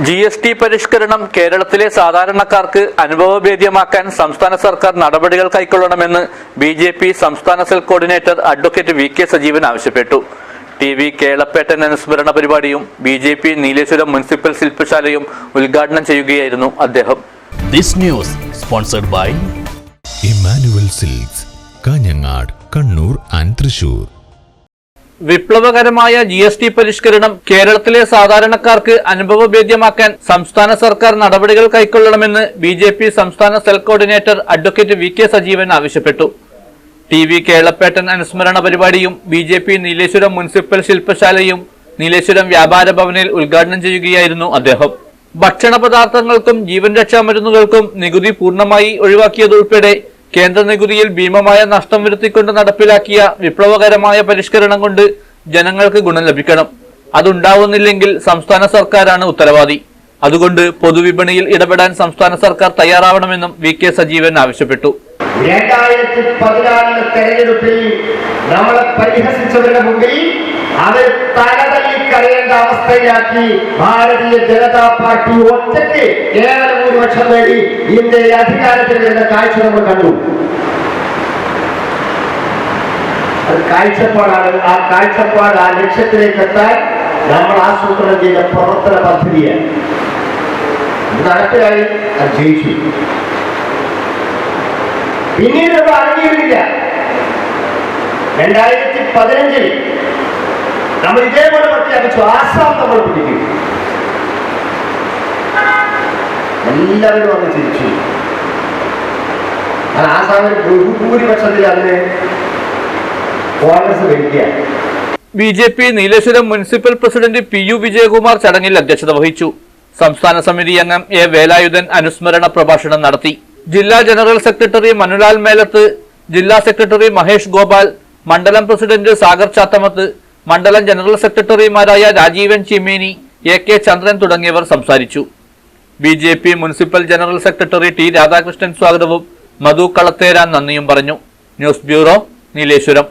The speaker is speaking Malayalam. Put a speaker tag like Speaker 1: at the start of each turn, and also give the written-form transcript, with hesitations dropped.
Speaker 1: GST പരിഷ്കരണം കേരളത്തിലെ സാധാരണക്കാർക്ക് അനുഭവവേദ്യമാക്കാൻ സംസ്ഥാന സർക്കാർ നടപടികൾ കൈക്കൊള്ളണമെന്ന് BJP സംസ്ഥാന cell coordinator advocate VK Sajeevan ആവശ്യപ്പെട്ടു. TV കേളപ്പേട്ടൻ അനുസ്മരണ പരിപാടിയും BJP നീലേശ്വരം മുനിസിപ്പൽ ശില്പശാലയും ഉദ്ഘാടനം ചെയ്യുകയായിരുന്നു അദ്ദേഹം.
Speaker 2: This news sponsored by
Speaker 3: Emmanuel Silks, Kanhangad, Kannur and Thrissur.
Speaker 1: വിപ്ലവകരമായ GST പരിഷ്കരണം കേരളത്തിലെ സാധാരണക്കാർക്ക് അനുഭവവേദ്യമാക്കാൻ സംസ്ഥാന സർക്കാർ നടപടികൾ കൈക്കൊള്ളണമെന്ന് BJP സംസ്ഥാന cell coordinator advocate VK Sajeevan ആവശ്യപ്പെട്ടു. TV കേളപ്പേട്ടൻ അനുസ്മരണ പരിപാടിയും BJP നീലേശ്വരം മുനിസിപ്പൽ ശില്പശാലയും നീലേശ്വരം വ്യാപാര ഭവനിൽ ഉദ്ഘാടനം ചെയ്യുകയായിരുന്നു അദ്ദേഹം. ഭക്ഷണ പദാർത്ഥങ്ങൾക്കും ജീവൻ രക്ഷാ മരുന്നുകൾക്കും നികുതി പൂർണ്ണമായി ഒഴിവാക്കിയതുൾപ്പെടെ കേന്ദ്ര നികുതിയിൽ ഭീമമായ നഷ്ടം വരുത്തിക്കൊണ്ട് നടപ്പിലാക്കിയ വിപ്ലവകരമായ പരിഷ്കരണം കൊണ്ട് ജനങ്ങൾക്ക് ഗുണം ലഭിക്കണം. അതുണ്ടാവുന്നില്ലെങ്കിൽ സംസ്ഥാന സർക്കാരാണ് ഉത്തരവാദി. അതുകൊണ്ട് പൊതുവിപണിയിൽ ഇടപെടാൻ സംസ്ഥാന സർക്കാർ തയ്യാറാവണമെന്നും VK സജീവൻ ആവശ്യപ്പെട്ടു.
Speaker 4: 2014 തെരഞ്ഞെടുപ്പിൽ നമ്മളെ പരിഹസിച്ചവരുടെ മുമ്പിൽ അവർ തലതല്ലിക്കറിയേണ്ട അവസ്ഥയിലാക്കി ഭാരതീയ ജനതാ പാർട്ടി ഒറ്റയ്ക്ക് കേവല ഭൂരിപക്ഷം നേടി ഇന്ത്യയിൽ അധികാരത്തിൽ വരുന്ന കാഴ്ച നമ്മൾ കണ്ടു. അത് കാഴ്ചപ്പാടാണ്. ആ കാഴ്ചപ്പാട്, ആ ലക്ഷ്യത്തിലേക്ക് എത്താൻ നമ്മൾ ആസൂത്രണം ചെയ്ത പ്രവർത്തന പദ്ധതിയാണ്. നടപ്പിലായി അത് ജയിച്ചു. പിന്നീട് നമ്മൾ അറിഞ്ഞിരുന്നില്ല. 2015 നമ്മൾ ഇതേപോലെ പ്രഖ്യാപിച്ചു. ആസാം നമ്മൾ പിടിക്കും. എല്ലാവരും വന്ന് തിരിച്ചു. അത് ആസാമിൽ ഭൂരിപക്ഷത്തിൽ അന്ന് കോൺഗ്രസ് ഭരിക്കുക.
Speaker 1: BJP Nileshwaram municipal president PU Vijayakumar ചടങ്ങിൽ അധ്യക്ഷത വഹിച്ചു. സംസ്ഥാന സമിതി അംഗം A വേലായുധൻ അനുസ്മരണ പ്രഭാഷണം നടത്തി. ജില്ലാ ജനറൽ സെക്രട്ടറി മനുലാൽ മേലത്ത്, ജില്ലാ സെക്രട്ടറി മഹേഷ് ഗോപാൽ, മണ്ഡലം പ്രസിഡന്റ് സാഗർ ചാത്തമത്ത്, മണ്ഡലം ജനറൽ സെക്രട്ടറിമാരായ രാജീവൻ ചിമേനി, AK ചന്ദ്രൻ തുടങ്ങിയവർ സംസാരിച്ചു. BJP municipal general secretary T Radhakrishnan സ്വാഗതവും മധു കളത്തേരാൻ നന്ദിയും പറഞ്ഞു. News bureau, Nileshwaram.